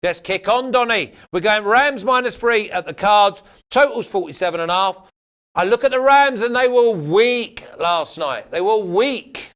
Let's kick on, Donnie. We're going Rams -3 at the Cards. Total's 47.5. I look at the Rams and they were weak last night. They were weak.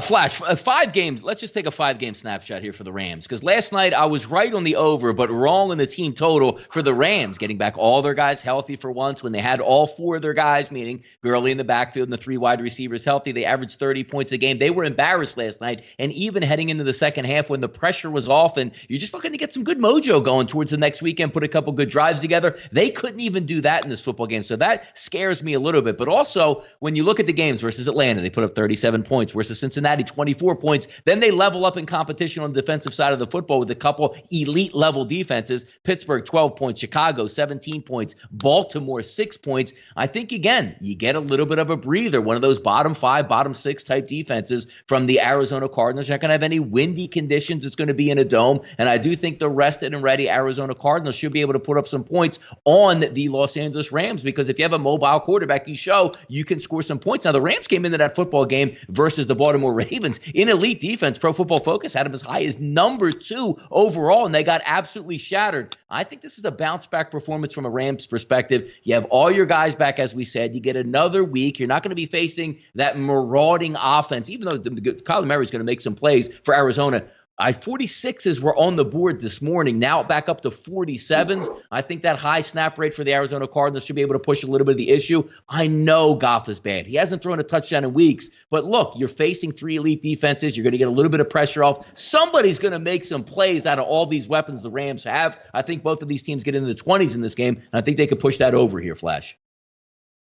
Flash, 5 games. Let's just take a 5-game snapshot here for the Rams. Because last night I was right on the over, but wrong on the team total for the Rams, getting back all their guys healthy for once. When they had all 4 of their guys, meaning Gurley in the backfield and the 3 wide receivers healthy, they averaged 30 points a game. They were embarrassed last night. And even heading into the second half when the pressure was off and you're just looking to get some good mojo going towards the next weekend, put a couple good drives together, they couldn't even do that in this football game. So that scares me a little bit. But also, when you look at the games versus Atlanta, they put up 37 points versus Cincinnati, 24 points. Then they level up in competition on the defensive side of the football with a couple elite level defenses. Pittsburgh, 12 points. Chicago, 17 points. Baltimore, 6 points. I think, again, you get a little bit of a breather. One of those bottom 5, bottom 6 type defenses from the Arizona Cardinals. You're not going to have any windy conditions. It's going to be in a dome. And I do think the rested and ready Arizona Cardinals should be able to put up some points on the Los Angeles Rams, because if you have a mobile quarterback, you show you can score some points. Now, the Rams came into that football game versus the Baltimore Ravens in elite defense. Pro Football Focus had them as high as number 2 overall, and they got absolutely shattered. I think this is a bounce-back performance from a Rams perspective. You have all your guys back, as we said. You get another week. You're not going to be facing that marauding offense, even though Kyler Murray is going to make some plays for Arizona. 46s were on the board this morning, now back up to 47s. I think that high snap rate for the Arizona Cardinals should be able to push a little bit of the issue. I know Goff is bad. He hasn't thrown a touchdown in weeks. But look, you're facing 3 elite defenses. You're going to get a little bit of pressure off. Somebody's going to make some plays out of all these weapons the Rams have. I think both of these teams get into the 20s in this game, and I think they could push that over here, Flash.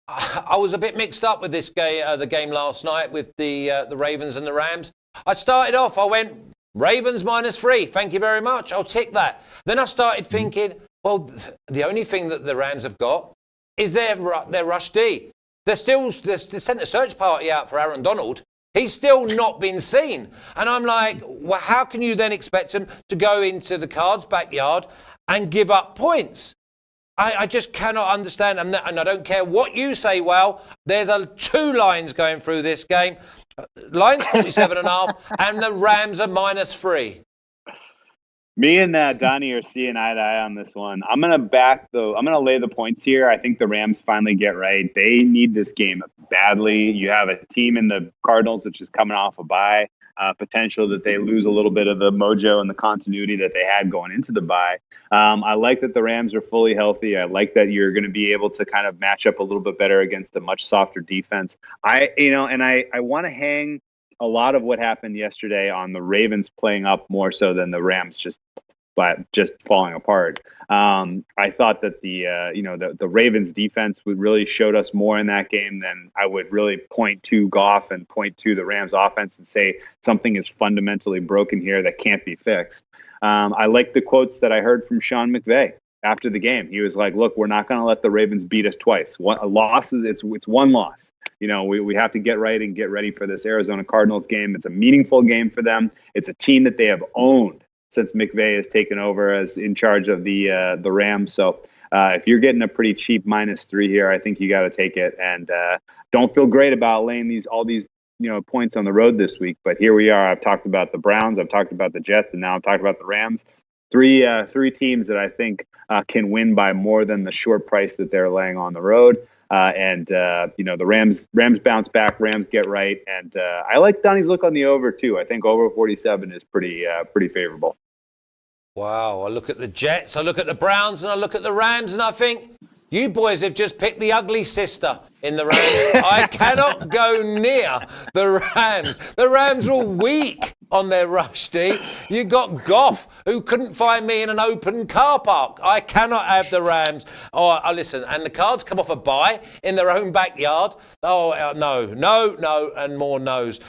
I was a bit mixed up with this game, the game last night with the Ravens and the Rams. I started off, I went Ravens -3. Thank you very much. I'll tick that. Then I started thinking, well, the only thing that the Rams have got is their rush D. They sent a search party out for Aaron Donald. He's still not been seen. And I'm like, well, how can you then expect him to go into the Cards' backyard and give up points? I just cannot understand. And I don't care what you say, well, there's 2 lines going through this game. Line's 47.5, and the Rams are -3. Me and Donnie are seeing eye to eye on this one. I'm gonna lay the points here. I think the Rams finally get right. They need this game badly. You have a team in the Cardinals that's just coming off a bye. Potential that they lose a little bit of the mojo and the continuity that they had going into the bye. I like that the Rams are fully healthy. I like that you're going to be able to kind of match up a little bit better against a much softer defense. I want to hang a lot of what happened yesterday on the Ravens playing up more so than the Rams just falling apart. I thought that the Ravens defense really showed us more in that game than I would really point to Goff and point to the Rams offense and say something is fundamentally broken here that can't be fixed. I like the quotes that I heard from Sean McVay after the game. He was like, look, we're not going to let the Ravens beat us twice. A loss it's one loss. We have to get right and get ready for this Arizona Cardinals game. It's a meaningful game for them. It's a team that they have owned since McVay has taken over as in charge of the Rams. So if you're getting a pretty cheap -3 here, I think you got to take it. And don't feel great about laying all these points on the road this week. But here we are. I've talked about the Browns. I've talked about the Jets. And now I'm talking about the Rams. Three teams that I think can win by more than the short price that they're laying on the road. The Rams bounce back, Rams get right. And I like Donnie's look on the over too. I think over 47 is pretty favorable. Wow, I look at the Jets, I look at the Browns, and I look at the Rams, and I think, you boys have just picked the ugly sister in the Rams. I cannot go near the Rams. The Rams were weak on their rush D. You got Goff, who couldn't find me in an open car park. I cannot have the Rams. Oh, listen, and the Cards come off a bye in their own backyard. Oh, no, and more no's.